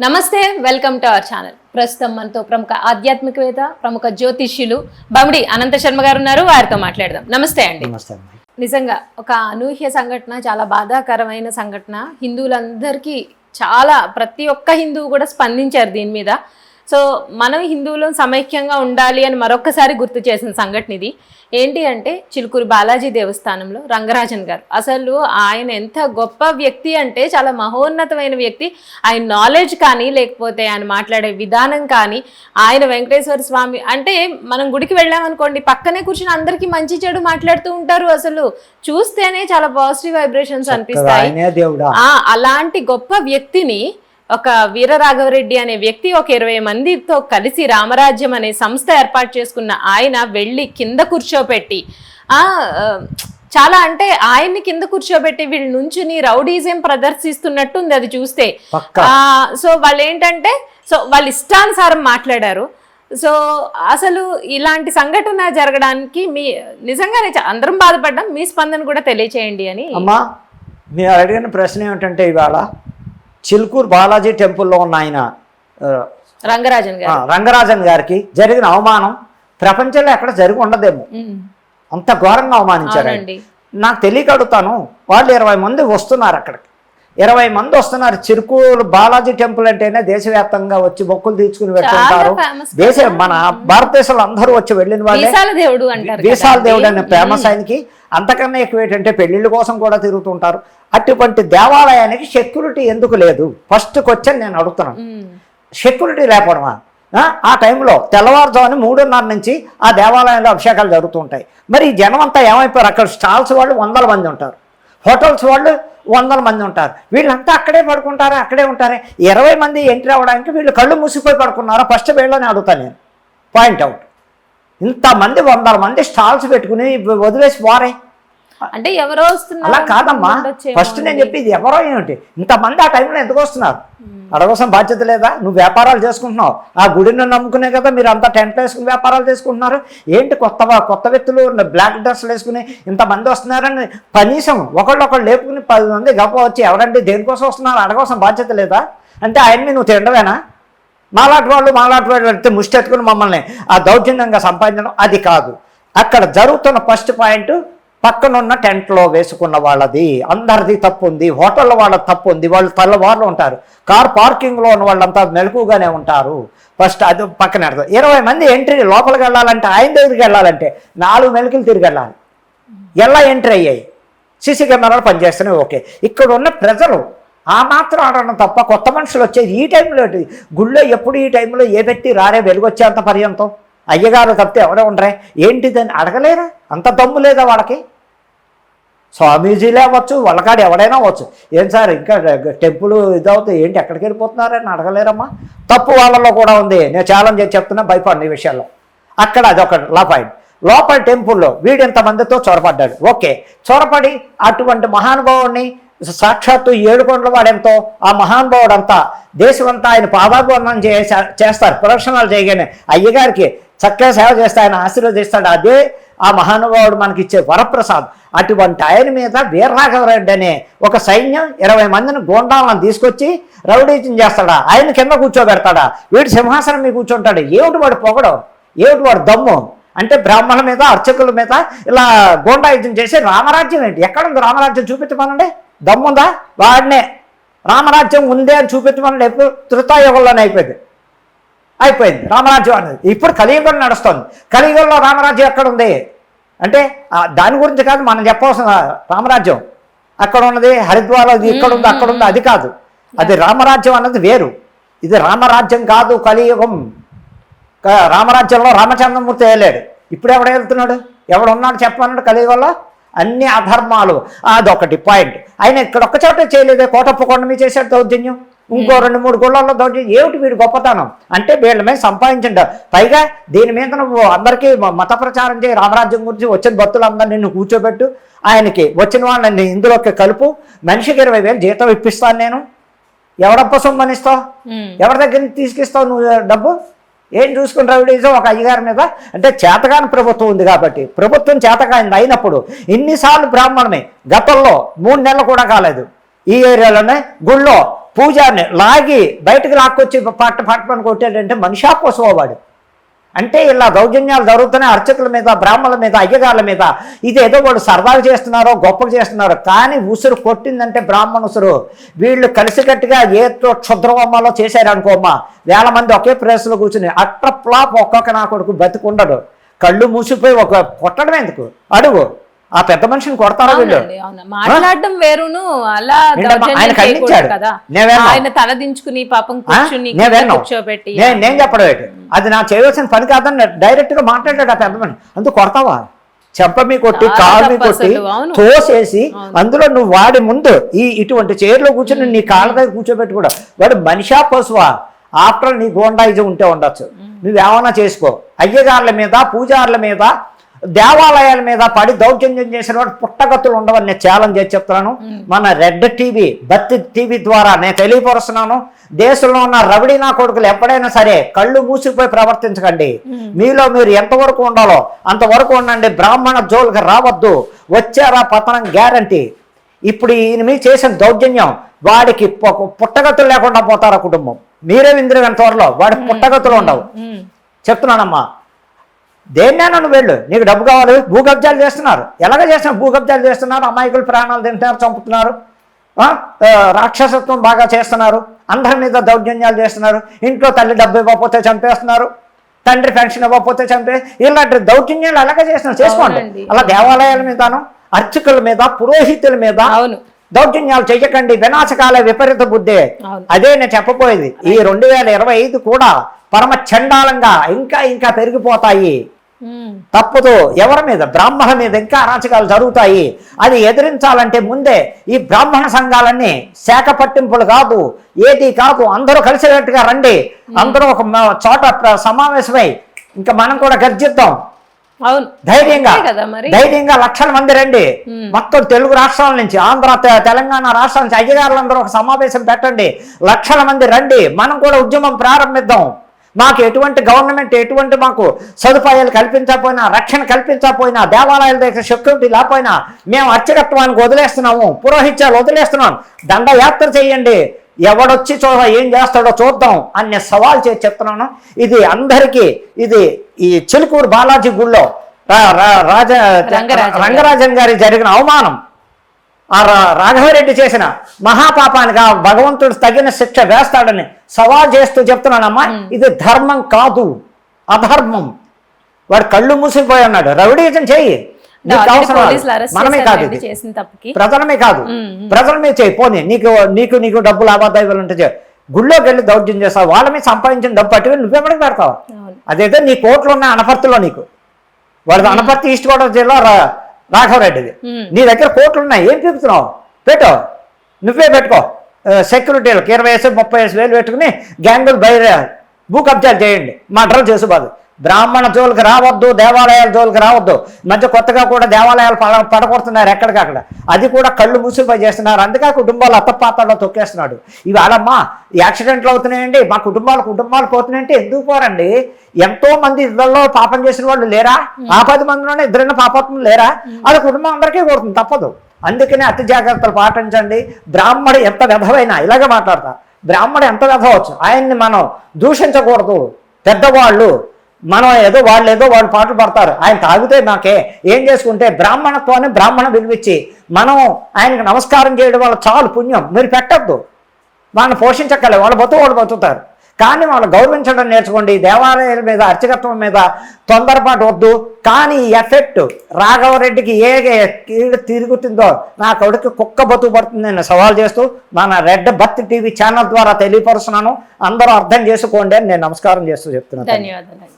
నమస్తే, welcome to our channel. ప్రస్తుతం మనతో ప్రముఖ ఆధ్యాత్మికవేత్త, ప్రముఖ జ్యోతిష్యులు బమిడి అనంత శర్మ గారు ఉన్నారు. వారితో మాట్లాడదాం. నమస్తే అండి. నిజంగా ఒక అనూహ్య సంఘటన, చాలా బాధాకరమైన సంఘటన. హిందువులందరికీ ప్రతి ఒక్క హిందువు కూడా స్పందించారు దీని మీద. సో మనం హిందువులు సమైక్యంగా ఉండాలి అని మరొకసారి గుర్తు చేసిన సంఘటన ఇది. ఏంటి అంటే చిలుకూరు బాలాజీ దేవస్థానంలో రంగరాజన్ గారు. అసలు ఆయన ఎంత గొప్ప వ్యక్తి అంటే చాలా మహోన్నతమైన వ్యక్తి. ఆయన నాలెడ్జ్ కానీ, లేకపోతే ఆయన మాట్లాడే విధానం కానీ, ఆయన వెంకటేశ్వర స్వామి అంటే మనం గుడికి వెళ్ళామనుకోండి, పక్కనే కూర్చుని అందరికీ మంచి చెడు మాట్లాడుతూ ఉంటారు. అసలు చూస్తేనే చాలా పాజిటివ్ వైబ్రేషన్స్ అనిపిస్తాయి. అలాంటి గొప్ప వ్యక్తిని ఒక వీరరాఘవరెడ్డి అనే వ్యక్తి ఒక 20 మందితో కలిసి రామరాజ్యం అనే సంస్థ ఏర్పాటు చేసుకున్న ఆయన వెళ్ళి కింద కూర్చోబెట్టి చాలా అంటే ఆయన్ని కింద కూర్చోబెట్టి వీళ్ళ నుంచుని రౌడీజం ప్రదర్శిస్తున్నట్టు ఉంది అది చూస్తే. సో వాళ్ళు ఏంటంటే వాళ్ళ ఇష్టానుసారం మాట్లాడారు. సో అసలు ఇలాంటి సంఘటన జరగడానికి నిజంగానే అందరం బాధపడ్డాం. మీ స్పందన కూడా తెలియచేయండి అని. అమ్మా, మీరు అడిగిన ప్రశ్న ఏమిటంటే, ఇవాళ చిలుకూరు బాలాజీ టెంపుల్లో ఉన్న ఆయన రంగరాజన్ గారికి జరిగిన అవమానం ప్రపంచంలో ఎక్కడ జరిగి ఉండదేమో, అంత ఘోరంగా అవమానించారు. నాకు తెలియక అడుగుతాను, వాళ్ళు 20 మంది వస్తున్నారు, అక్కడికి 20 మంది వస్తున్నారు. చిలుకూరు బాలాజీ టెంపుల్ అంటేనే దేశవ్యాప్తంగా వచ్చి మొక్కులు తీర్చుకుని వెళ్తుంటారు. మన భారతదేశంలో అందరూ వచ్చి వెళ్ళిన వాళ్ళే. వీసాల దేవుడు అనే ఫేమస్ ఆయనకి. అంతకన్నా ఎక్కువ ఏంటంటే పెళ్లిళ్ళ కోసం కూడా తిరుగుతుంటారు. అటువంటి దేవాలయానికి సెక్యూరిటీ ఎందుకు లేదు? ఫస్ట్కి వచ్చని నేను అడుగుతున్నాను. సెక్యూరిటీ లేకపోవడమా? ఆ టైంలో తెల్లవారుజామున 3:30 నుంచి ఆ దేవాలయంలో అభిషేకాలు జరుగుతుంటాయి. మరి ఈ జనం అంతా ఏమైపోయారు? అక్కడ స్టాల్స్ వాళ్ళు 100 మంది ఉంటారు, హోటల్స్ వాళ్ళు 100 మంది ఉంటారు. వీళ్ళంతా అక్కడే పడుకుంటారా? అక్కడే ఉంటారే. 20 మంది ఎంట్రీ అవ్వడానికి వీళ్ళు కళ్ళు మూసిపోయి పడుకున్నారా? ఫస్ట్ వీళ్ళని అడుగుతాను నేను. Point out. ఇంతమంది 100 మంది స్టాల్స్ పెట్టుకుని వదిలేసి పోరే అంటే ఎవరో వస్తున్నారు. అలా కాదమ్మా, ఫస్ట్ నేను చెప్పేది ఎవరో ఏమిటి, ఇంతమంది ఆ టైంలో ఎందుకు వస్తున్నారు? అడగవలసిన బాధ్యత లేదా? నువ్వు వ్యాపారాలు చేసుకుంటున్నావు, ఆ గుడిని నమ్ముకునే కదా మీరు అంతా టెంట్లు వేసుకుని వ్యాపారాలు చేసుకుంటున్నారు. ఏంటి కొత్త వ్యక్తులు బ్లాక్ డ్రెస్లు వేసుకుని ఇంతమంది వస్తున్నారని కనీసం ఒకళ్ళు లేపుకుని 10 మంది గొప్ప వచ్చి ఎవరండి దేనికోసం వస్తున్నారు అడగవలసిన బాధ్యత లేదా? అంటే ఆయన్ని నువ్వు తినడమేనా? మాలాంటి వాళ్ళు వెళ్తే ముష్టెత్తుకుని మమ్మల్ని ఆ దౌర్జన్యంగా సంపాదించడం అది కాదు. అక్కడ జరుగుతున్న ఫస్ట్ పాయింట్, పక్కనున్న టెంట్లో వేసుకున్న వాళ్ళది అందరిది తప్పు ఉంది, హోటల్లో వాళ్ళది తప్పు ఉంది. వాళ్ళు తెల్లవారులు ఉంటారు, కార్ పార్కింగ్లో ఉన్న వాళ్ళంతా మెలకుగానే ఉంటారు. ఫస్ట్ అది పక్కన 20 మంది ఎంట్రీ లోపలికి వెళ్ళాలంటే, ఆయన దగ్గరికి వెళ్ళాలంటే 4 మెలకులు తిరిగి వెళ్ళాలి. ఎలా ఎంట్రీ అయ్యాయి? సీసీ కెమెరాలు పనిచేస్తున్నాయి, ఓకే. ఇక్కడ ఉన్న ప్రజలు ఆ మాత్రం ఆడడం తప్ప కొత్త మనుషులు వచ్చేది ఈ టైంలో. గుళ్ళో ఎప్పుడు ఈ టైంలో ఏ పెట్టి రారే వెలుగొచ్చేంత పర్యంతం అయ్యగారు తప్పితే ఎవరే ఉండరే ఏంటిదని అడగలేరా? అంత దమ్ము లేదా వాళ్ళకి? స్వామీజీలే అవ్వచ్చు, వాళ్ళకాడు ఎవడైనా అవ్వచ్చు. ఏం సార్ ఇంకా టెంపుల్ ఇదవుతాయి ఏంటి, ఎక్కడికి వెళ్ళిపోతున్నారని అడగలేరమ్మా. తప్పు వాళ్ళలో కూడా ఉంది. నేను ఛాలెంజ్ చేసి చెప్తున్నా, భయపడిన ఈ విషయాల్లో. అక్కడ అదొక పాయింట్. లోపల టెంపుల్లో వీడు ఇంతమందితో చొరపడ్డాడు, ఓకే. చొరపడి అటువంటి మహానుభావుడిని సాక్షాత్తు 7 కొండల వాడెంతో ఆ మహానుభావుడు అంతా దేశమంతా ఆయన పాదాభివందనం చేస్తారు. ప్రదక్షిణాలు చేయగానే అయ్యగారికి చక్కగా సేవ చేస్తే ఆయన ఆశీర్వదిస్తాడు. అదే ఆ మహానుభావుడు మనకిచ్చే వరప్రసాద్. అటువంటి ఆయన మీద వీరరాఘవరెడ్డి అనే ఒక సైన్యం 20 మందిని గోండాలను తీసుకొచ్చి రౌడీజం చేస్తాడా? ఆయన కింద కూర్చోబెడతాడా? వీడు సింహాసనం మీద కూర్చుంటాడు. ఏమిటి వాడు పొగడం, ఏమిటి వాడు దమ్ము అంటే బ్రాహ్మణుల మీద, అర్చకుల మీద ఇలా గోండాయుద్ధం చేసి రామరాజ్యం ఏంటి? ఎక్కడుంది రామరాజ్యం? చూపించమనండి. దమ్ముందా? వాడినే రామరాజ్యం ఉందే అని చూపించమనండి. ఎప్పుడు త్రేతాయుగంలోనే అయిపోయింది రామరాజ్యం అనేది. ఇప్పుడు కలియుగం నడుస్తుంది. కలియుగంలో రామరాజ్యం ఎక్కడుంది అంటే దాని గురించి కాదు మనం చెప్పవలసిన. రామరాజ్యం అక్కడ ఉన్నది హరిద్వార్, అది ఇక్కడ ఉంది, అక్కడ ఉంది, అది కాదు. అది రామరాజ్యం అన్నది వేరు, ఇది రామరాజ్యం కాదు. కలియుగం. రామరాజ్యంలో రామచంద్రమూర్తి వేయలేడు. ఇప్పుడు ఎవడ వెళ్తున్నాడు? ఎవడున్నాడు చెప్పమన్నాడు? కలియుగంలో అన్ని అధర్మాలు. అదొకటి పాయింట్. ఆయన ఇక్కడ ఒక్క చోటే చేయలేదే, కోటప్ప కొండ మీద చేశాడు దౌర్జన్యం, ఇంకో 2-3 గుళ్ళల్లో దౌర్జన్యం. ఏమిటి వీడు గొప్పతనం అంటే వీళ్ళ మీద సంపాదించండి. పైగా దీని మీద నువ్వు అందరికీ మత ప్రచారం చేయి, రామరాజ్యం గురించి వచ్చిన భక్తులందరూ నిన్ను కూర్చోబెట్టు, ఆయనకి వచ్చిన వాళ్ళని ఇందులోకి కలుపు, మనిషికి 20,000 జీతం ఇప్పిస్తాను నేను. ఎవడప్ప సొమ్మనిస్తావు? ఎవరి దగ్గర నుంచి తీసుకిస్తావు నువ్వు డబ్బు? ఏం చూసుకుని రౌడీజం ఒక అయ్యగారి మీద అంటే చేతకాని ప్రభుత్వం ఉంది కాబట్టి. ప్రభుత్వం చేతకానిది అయినప్పుడు ఇన్నిసార్లు బ్రాహ్మణమే గతంలో 3 నెలలు కూడా కాలేదు ఈ ఏరియాలోనే గుళ్ళో పూజారిని లాగి బయటకు లాక్కొచ్చి పట్టపని కొట్టాడంటే మనిషా కోసవాడు. అంటే ఇలా దౌర్జన్యాలు జరుగుతున్నాయి అర్చకుల మీద, బ్రాహ్మణుల మీద, అయ్యగారుల మీద. ఇది ఏదో వాళ్ళు సరదాగా చేస్తున్నారో గొప్పగా చేస్తున్నారో, కానీ ఉసురు కొట్టిందంటే బ్రాహ్మణ ఉసురు. వీళ్ళు కలిసికట్టుగా ఏదో క్షుద్రవమ్మలో చేశారనుకోమ్మా, 1000 మంది ఒకే ప్లేస్లో కూర్చుని అట్ర ఫ్లాప్ ఒక్కొక్క నా కొడుకు బతికుండడు. కళ్ళు మూసిపోయి ఒక కొట్టడం ఎందుకు అడుగు. ఆ పెద్ద మనిషిని కొడతారా వీళ్ళు? మాట్లాడడం వేరును, అలా ఆయన ఖండించాడు. ఆయన తల దించుకుని పాపం కూర్చోబెట్టి నేను చెప్పడం ఏంటి, అది నా చేయవలసిన పని కాదని డైరెక్ట్ గా మాట్లాడాడు ఆ పెద్ద మనిషి. అందుకు కొడతావా? చెంపమి కొట్టి కాళ్ళని కొట్టి తోసేసి అందులో నువ్వు వాడి ముందు ఇటువంటి చైర్లో కూర్చొని నీ కాళ్ళ దగ్గర కూర్చోబెట్టి కూడా వాడు మనిషా పశువా? ఆఫ్టర్ నీ గోండాయిజం ఉంటే ఉండొచ్చు, నువ్వేమన్నా చేసుకో. అయ్యగారుల మీద, పూజారుల మీద, దేవాలయాల మీద పడి దౌర్జన్యం చేసిన వాడు పుట్టగతులు ఉండవని నేను ఛాలెంజ్ చేసి చెప్తున్నాను. మన రెడ్ టీవీ, బత్తి టీవీ ద్వారా నేను తెలియపరుస్తున్నాను. దేశంలో ఉన్న రవిడి నా కొడుకులు ఎప్పుడైనా సరే కళ్ళు మూసిపోయి ప్రవర్తించకండి. మీలో మీరు ఎంతవరకు ఉండాలో అంతవరకు ఉండండి. బ్రాహ్మణ జోలికి రావద్దు. వచ్చారా పతనం గ్యారంటీ. ఇప్పుడు ఈయన మీద చేసిన దౌర్జన్యం వాడికి పుట్టగతులు లేకుండా పోతారా కుటుంబం. మీరే విందిరు త్వరలో వాడికి పుట్టగతులు ఉండవు. చెప్తున్నానమ్మా, దేన్నైనా నువ్వు వెళ్ళు, నీకు డబ్బు కావాలి. భూకబ్జాలు చేస్తున్నారు. ఎలాగ చేస్తున్నారు? భూకబ్జాలు చేస్తున్నారు, అమాయకులు ప్రాణాలు తింటున్నారు, చంపుతున్నారు, రాక్షసత్వం బాగా చేస్తున్నారు, అందరి మీద దౌర్జన్యాలు చేస్తున్నారు. ఇంట్లో తల్లి డబ్బు ఇవ్వకపోతే చంపేస్తున్నారు, తండ్రి పెన్షన్ ఇవ్వకపోతే ఇలాంటి దౌర్జన్యాలు అలాగే చేస్తున్నారు. చేసుకోండి. అలా దేవాలయాల మీదను, అర్చకుల మీద, పురోహితుల మీద దౌర్జన్యాలు చెయ్యకండి. వినాశకాల విపరీత బుద్ధే. అదే నేను చెప్పబోయేది. ఈ 2025 కూడా పరమ చండాలంగా ఇంకా ఇంకా పెరిగిపోతాయి. తప్పదు. ఎవరి మీద? బ్రాహ్మణ మీద ఇంకా అరాచకాలు జరుగుతాయి. అది ఎదిరించాలంటే ముందే ఈ బ్రాహ్మణ సంఘాలన్నీ శాఖ పట్టింపులు కాదు, ఏది కాదు, అందరూ కలిసినట్టుగా రండి. అందరూ ఒక చోట సమావేశమై ఇంకా మనం కూడా గర్జిద్దాం. ధైర్యంగా లక్షల మంది రండి. మొత్తం తెలుగు రాష్ట్రాల నుంచి, ఆంధ్ర, తెలంగాణ రాష్ట్రాల నుంచి అయ్యగారులందరూ ఒక సమావేశం పెట్టండి. లక్షల మంది రండి. మనం కూడా ఉద్యమం ప్రారంభిద్దాం. మాకు ఎటువంటి గవర్నమెంట్ ఎటువంటి మాకు సదుపాయాలు కల్పించకపోయినా, రక్షణ కల్పించకపోయినా, దేవాలయాల దగ్గర సెక్యూరిటీ లేకపోయినా మేము అర్చకత్వానికి వదిలేస్తున్నాము, పురోహిత్యాలు వదిలేస్తున్నాం. దండయాత్ర చేయండి. ఎవడొచ్చి ఏం చేస్తాడో చూద్దాం అనే సవాల్ చేసి చెప్తున్నాను. ఇది అందరికీ, ఇది ఈ చిలుకూరు బాలాజీ గుళ్ళో రంగరాజన్ గారికి జరిగిన అవమానం, ఆ రాఘవరెడ్డి చేసిన మహాపాపానికి ఆ భగవంతుడు తగిన శిక్ష వేస్తాడని సవాల్ చేస్తూ చెప్తున్నానమ్మా. ఇది ధర్మం కాదు, అధర్మం. వాడు కళ్ళు మూసిపోయి ఉన్నాడు. రౌడీజం చెయ్యి, మనమే కాదు, ప్రజలమే కాదు, ప్రజల మీద చేయి. పోనీ నీకు డబ్బులు లావాదేవీలు ఉంటే గుళ్ళోకి వెళ్ళి దౌర్జన్యం చేస్తావు. వాళ్ళ మీద సంపాదించిన డబ్బు పట్టుకుని నువ్వెవడికి పెడతావు? అదైతే నీ కోట్లు ఉన్నాయి అనపర్తిలో. నీకు వాడు అనపర్తి ఈస్ట్ గోదావరి జిల్లా రాఘవరెడ్డిది. నీ దగ్గర కోట్లు ఉన్నాయి, ఏం చూపుతున్నావు? పెట్టు, నువ్వే పెట్టుకో. సెక్యూరిటీలకు 20,000-30,000 పెట్టుకుని గ్యాంగులు భూ కబ్జాలు చేయండి, మర్డర్లు చేసు బాదు. బ్రాహ్మణ జోలికి రావద్దు, దేవాలయాల జోలికి రావద్దు. మధ్య కొత్తగా కూడా దేవాలయాలు పడగొడుతున్నారు ఎక్కడికక్కడ. అది కూడా కళ్ళు మూసిపోయి చేస్తున్నారు. అందుకే కుటుంబాలు అత్తపాతాల్లో తొక్కేస్తున్నాడు. ఇవాళమ్మా యాక్సిడెంట్లు అవుతున్నాయండి, మా కుటుంబాలు పోతున్నాయంటే ఎందుకు పోరండి? ఎంతో మంది ఇళ్లలో పాపం చేసిన వాళ్ళు లేరా? ఆ 10 మందిలోనే 2 పాపాత్ములు లేరా? అది కుటుంబం అందరికీ కొడుతుంది, తప్పదు. అందుకనే అతి జాగ్రత్తలు పాటించండి. బ్రాహ్మడు ఎంత వ్యధమైనా ఇలాగే మాట్లాడతా. బ్రాహ్మడు ఎంత వ్యధవచ్చు, ఆయన్ని మనం దూషించకూడదు. పెద్దవాళ్ళు మనం వాళ్ళు పాటలు పడతారు, ఆయన తాగితే నాకే ఏం చేసుకుంటే బ్రాహ్మణత్వాన్ని బ్రాహ్మణ విలువిచ్చి మనం ఆయనకు నమస్కారం చేయడం వల్ల చాలు పుణ్యం. మీరు పెట్టద్దు, వాళ్ళని పోషించక్కలే, వాళ్ళు బతుకుతారు. కానీ వాళ్ళు గౌరవించడం నేర్చుకోండి. దేవాలయాల మీద, అర్చకత్వం మీద తొందరపాటు వద్దు. కానీ ఈ ఎఫెక్ట్ రాఘవరెడ్డికి ఏ కీడు తిరుగుతుందో నా కొడుకు కుక్క బతుకు పడుతుంది నేను సవాల్ చేస్తూ మన రెడ్ బత్తి టీవీ ఛానల్ ద్వారా తెలియపరుస్తున్నాను. అందరూ అర్థం చేసుకోండి అని నేను నమస్కారం చేస్తూ చెప్తున్నాను. ధన్యవాదాలు.